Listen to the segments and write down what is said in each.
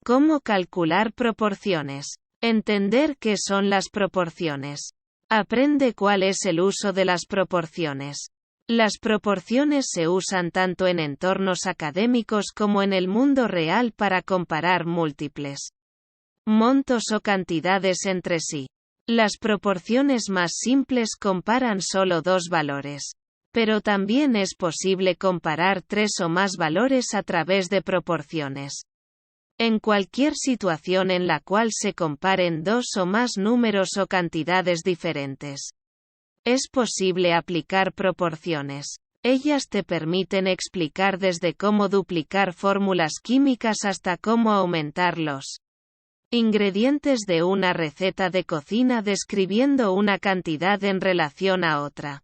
Cómo calcular proporciones. Entender qué son las proporciones. Aprende cuál es el uso de las proporciones. Las proporciones se usan tanto en entornos académicos como en el mundo real para comparar múltiples montos o cantidades entre sí. Las proporciones más simples comparan solo dos valores. Pero también es posible comparar tres o más valores a través de proporciones. En cualquier situación en la cual se comparen dos o más números o cantidades diferentes, es posible aplicar proporciones. Ellas te permiten explicar desde cómo duplicar fórmulas químicas hasta cómo aumentar los ingredientes de una receta de cocina describiendo una cantidad en relación a otra.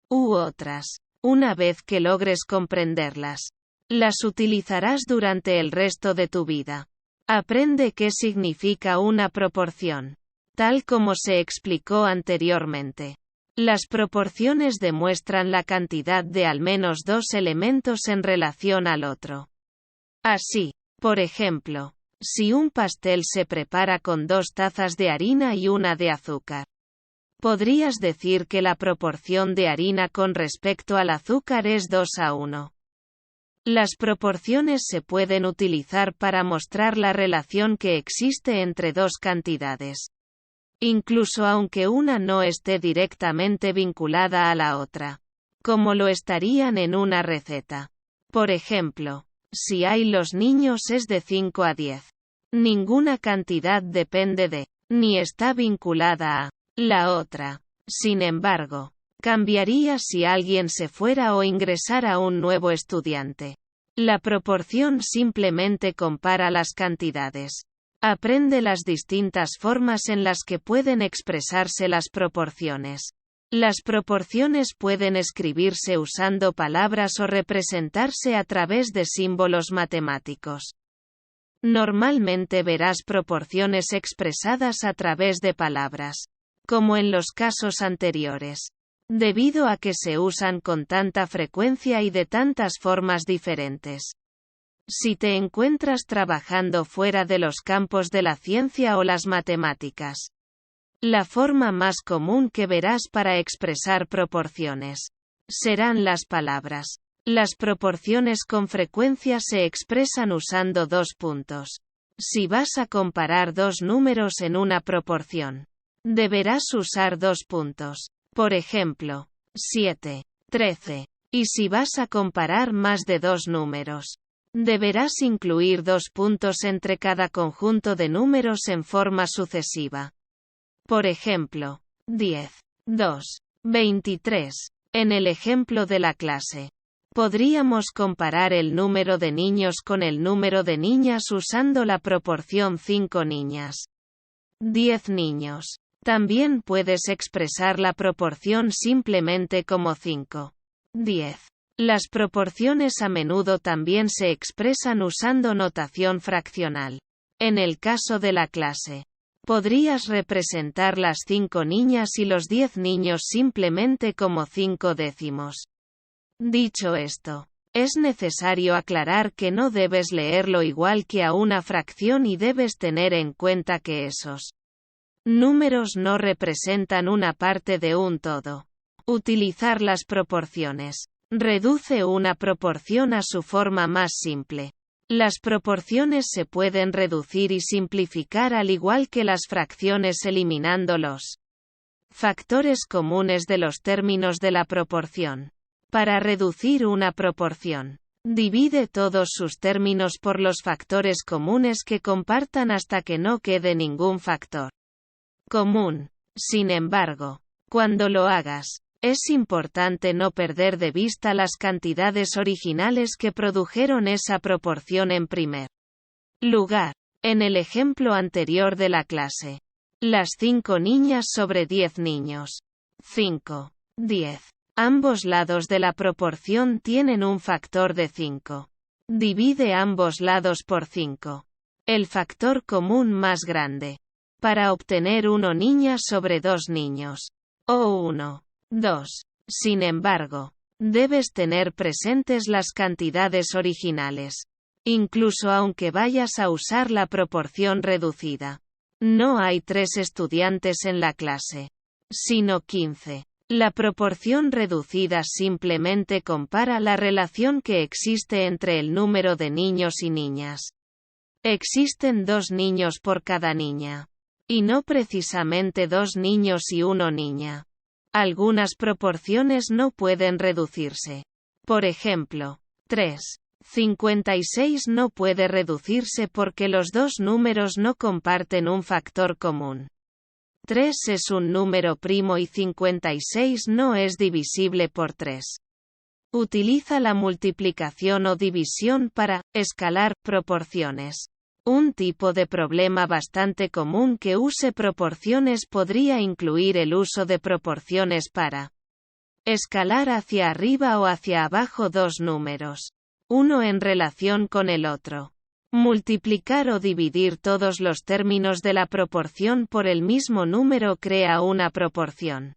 U otras. Una vez que logres comprenderlas, las utilizarás durante el resto de tu vida. Aprende qué significa una proporción. Tal como se explicó anteriormente. Las proporciones demuestran la cantidad de al menos dos elementos en relación al otro. Así, por ejemplo, si un pastel se prepara con 2 tazas de harina y 1 de azúcar, podrías decir que la proporción de harina con respecto al azúcar es 2:1. Las proporciones se pueden utilizar para mostrar la relación que existe entre dos cantidades, incluso aunque una no esté directamente vinculada a la otra, como lo estarían en una receta. Por ejemplo, si hay los niños es de 5 a 10. Ninguna cantidad depende de, ni está vinculada a, la otra. Sin embargo, cambiaría si alguien se fuera o ingresara un nuevo estudiante. La proporción simplemente compara las cantidades. Aprende las distintas formas en las que pueden expresarse las proporciones. Las proporciones pueden escribirse usando palabras o representarse a través de símbolos matemáticos. Normalmente verás proporciones expresadas a través de palabras, como en los casos anteriores, debido a que se usan con tanta frecuencia y de tantas formas diferentes. Si te encuentras trabajando fuera de los campos de la ciencia o las matemáticas, la forma más común que verás para expresar proporciones serán las palabras. Las proporciones con frecuencia se expresan usando 2 puntos. Si vas a comparar dos números en una proporción, deberás usar 2 puntos. Por ejemplo, 7, 13. Y si vas a comparar más de 2 números, deberás incluir 2 puntos entre cada conjunto de números en forma sucesiva. Por ejemplo, 10, 2, 23. En el ejemplo de la clase, podríamos comparar el número de niños con el número de niñas usando la proporción 5 niñas, 10 niños. También puedes expresar la proporción simplemente como 5, 10. Las proporciones a menudo también se expresan usando notación fraccional. En el caso de la clase, podrías representar las 5 niñas y los 10 niños simplemente como 5 décimos. Dicho esto, es necesario aclarar que no debes leerlo igual que a una fracción y debes tener en cuenta que esos números no representan una parte de un todo. Utilizar las proporciones reduce una proporción a su forma más simple. Las proporciones se pueden reducir y simplificar al igual que las fracciones eliminando los factores comunes de los términos de la proporción. Para reducir una proporción, divide todos sus términos por los factores comunes que compartan hasta que no quede ningún factor común. Sin embargo, cuando lo hagas, es importante no perder de vista las cantidades originales que produjeron esa proporción en primer lugar. En el ejemplo anterior de la clase, las 5 niñas sobre 10 niños. 5, 10. Ambos lados de la proporción tienen un factor de 5. Divide ambos lados por 5. El factor común más grande. Para obtener 1 niña sobre 2 niños. O 1, 2. Sin embargo, debes tener presentes las cantidades originales. incluso aunque vayas a usar la proporción reducida. No hay 3 estudiantes en la clase, sino 15. La proporción reducida simplemente compara la relación que existe entre el número de niños y niñas. Existen 2 niños por cada niña. Y no precisamente 2 niños y 1 niña. Algunas proporciones no pueden reducirse. Por ejemplo, 3,56 no puede reducirse porque los 2 números no comparten un factor común. 3 es un número primo y 56 no es divisible por 3. Utiliza la multiplicación o división para escalar proporciones. Un tipo de problema bastante común que use proporciones podría incluir el uso de proporciones para escalar hacia arriba o hacia abajo 2 números, uno en relación con el otro. Multiplicar o dividir todos los términos de la proporción por el mismo número crea una proporción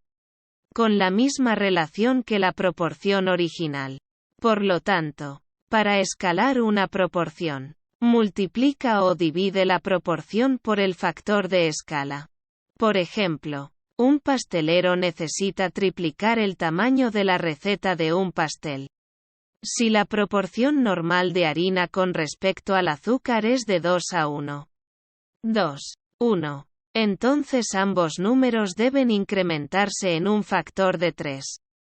con la misma relación que la proporción original. Por lo tanto, para escalar una proporción, multiplica o divide la proporción por el factor de escala. Por ejemplo, un pastelero necesita triplicar el tamaño de la receta de un pastel. Si la proporción normal de harina con respecto al azúcar es de 2:1, entonces ambos números deben incrementarse en un factor de 3.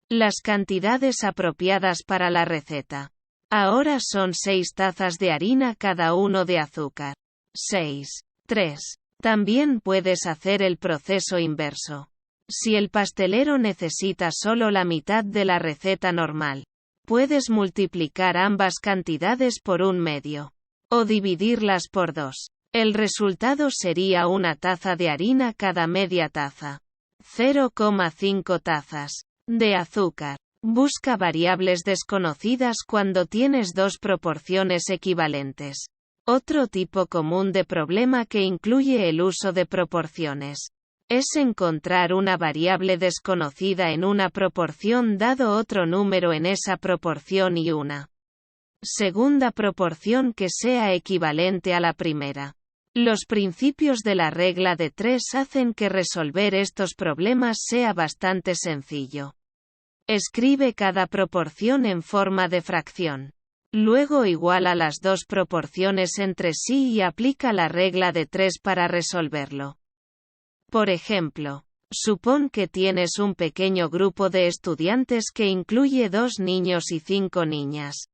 Las cantidades apropiadas para la receta ahora son 6 tazas de harina cada uno de azúcar. 6,3. También puedes hacer el proceso inverso. Si el pastelero necesita solo la mitad de la receta normal, puedes multiplicar ambas cantidades por 1/2. O dividirlas por 2. El resultado sería una taza de harina cada media taza. 0,5 tazas de azúcar. Busca variables desconocidas cuando tienes 2 proporciones equivalentes. Otro tipo común de problema que incluye el uso de proporciones es encontrar una variable desconocida en una proporción dado otro número en esa proporción y una segunda proporción que sea equivalente a la primera. Los principios de la regla de 3 hacen que resolver estos problemas sea bastante sencillo. Escribe cada proporción en forma de fracción. Luego iguala las 2 proporciones entre sí y aplica la regla de 3 para resolverlo. Por ejemplo, supón que tienes un pequeño grupo de estudiantes que incluye 2 niños y 5 niñas.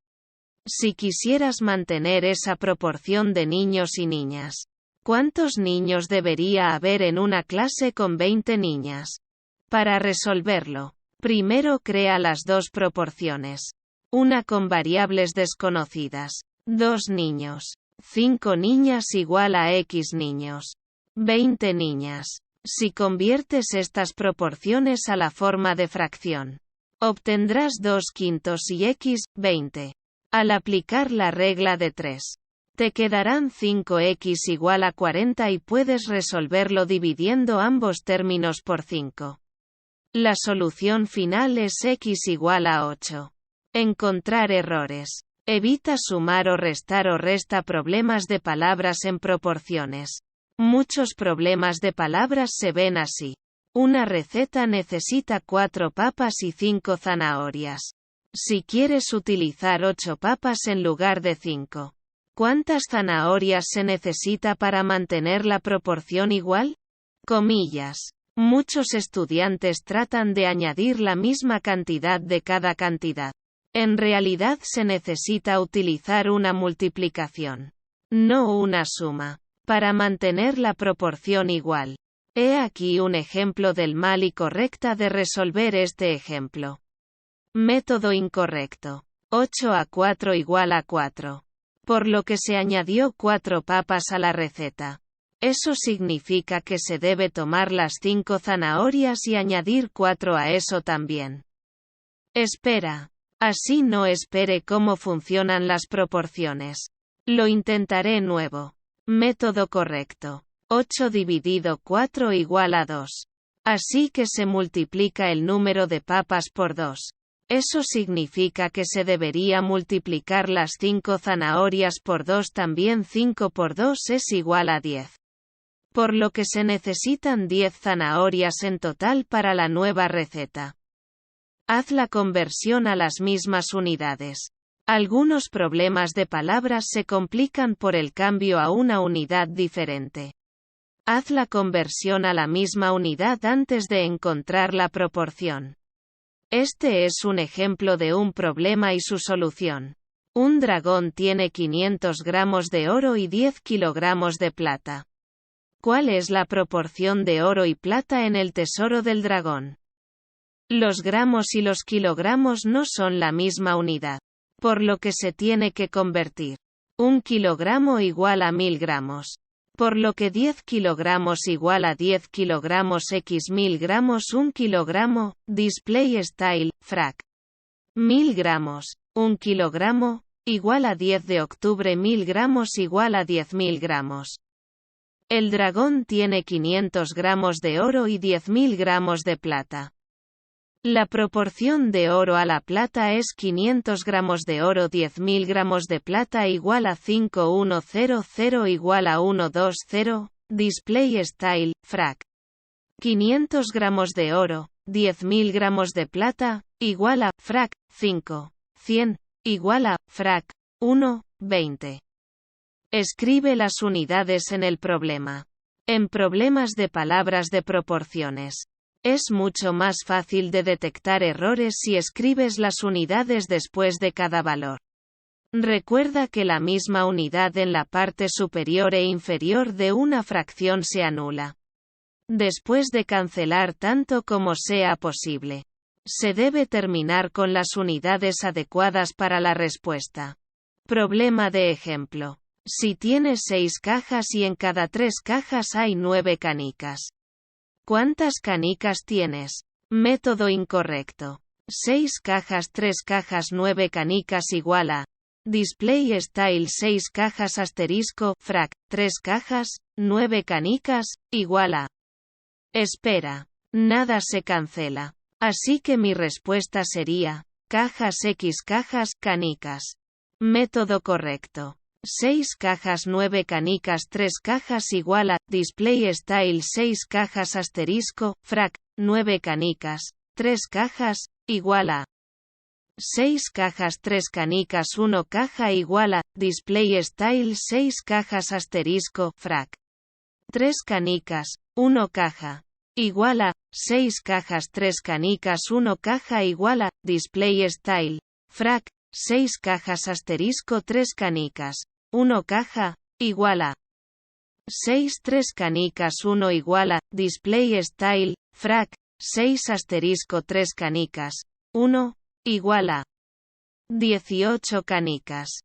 Si quisieras mantener esa proporción de niños y niñas, ¿cuántos niños debería haber en una clase con 20 niñas? Para resolverlo, primero crea las 2 proporciones. Una con variables desconocidas. 2 niños. 5 niñas igual a X niños. 20 niñas. Si conviertes estas proporciones a la forma de fracción, obtendrás 2/5 y X, 20. Al aplicar la regla de 3, te quedarán 5x igual a 40 y puedes resolverlo dividiendo ambos términos por 5. La solución final es x igual a 8. Encontrar errores. Evita sumar o resta problemas de palabras en proporciones. Muchos problemas de palabras se ven así. Una receta necesita 4 papas y 5 zanahorias. Si quieres utilizar 8 papas en lugar de 5, ¿cuántas zanahorias se necesita para mantener la proporción igual? Comillas. Muchos estudiantes tratan de añadir la misma cantidad de cada cantidad. En realidad se necesita utilizar una multiplicación, no una suma, para mantener la proporción igual. He aquí un ejemplo del mal y correcta de resolver este ejemplo. Método incorrecto. 8/4 igual a 4. Por lo que se añadió 4 papas a la receta. Eso significa que se debe tomar las 5 zanahorias y añadir 4 a eso también. Espera. Así no espere cómo funcionan las proporciones. Lo intentaré nuevo. Método correcto. 8 dividido 4 igual a 2. Así que se multiplica el número de papas por 2. Eso significa que se debería multiplicar las 5 zanahorias por 2. También 5 por 2 es igual a 10. Por lo que se necesitan 10 zanahorias en total para la nueva receta. Haz la conversión a las mismas unidades. Algunos problemas de palabras se complican por el cambio a una unidad diferente. Haz la conversión a la misma unidad antes de encontrar la proporción. Este es un ejemplo de un problema y su solución. Un dragón tiene 500 gramos de oro y 10 kilogramos de plata. ¿Cuál es la proporción de oro y plata en el tesoro del dragón? Los gramos y los kilogramos no son la misma unidad, por lo que se tiene que convertir. 1 kilogramo igual a 1000 gramos. Por lo que 10 kilogramos igual a 10 kilogramos x 1000 gramos 1 kilogramo, display style, frac. 1000 gramos, 1 kilogramo, igual a 10 de octubre 1000 gramos igual a 10.000 gramos. El dragón tiene 500 gramos de oro y 10.000 gramos de plata. La proporción de oro a la plata es 500 gramos de oro 10.000 gramos de plata igual a 5100 igual a 120, display style, frac. 500 gramos de oro, 10.000 gramos de plata, igual a, frac, 5. 100, igual a, frac, 1, 20. Escribe las unidades en el problema. En problemas de palabras de proporciones. Es mucho más fácil de detectar errores si escribes las unidades después de cada valor. Recuerda que la misma unidad en la parte superior e inferior de una fracción se anula. Después de cancelar tanto como sea posible. Se debe terminar con las unidades adecuadas para la respuesta. Problema de ejemplo. Si tienes 6 cajas y en cada 3 cajas hay 9 canicas. ¿Cuántas canicas tienes? Método incorrecto. 6 cajas 3 cajas 9 canicas igual a. Display style 6 cajas asterisco, frac, 3 cajas, 9 canicas, igual a. Espera. Nada se cancela. Así que mi respuesta sería, cajas x cajas, canicas. Método correcto. 6 cajas 9 canicas 3 cajas igual a, display style 6 cajas asterisco, frac, 9 canicas, 3 cajas, igual a. 6 cajas 3 canicas 1 caja igual a, display style 6 cajas asterisco, frac. 3 canicas, 1 caja. Igual a, 6 cajas 3 canicas 1 caja igual a, display style, frac, 6 cajas asterisco 3 canicas. 1 caja, igual a 6 3 canicas 1 igual a, display style, frac, 6 asterisco 3 canicas, 1, igual a 18 canicas.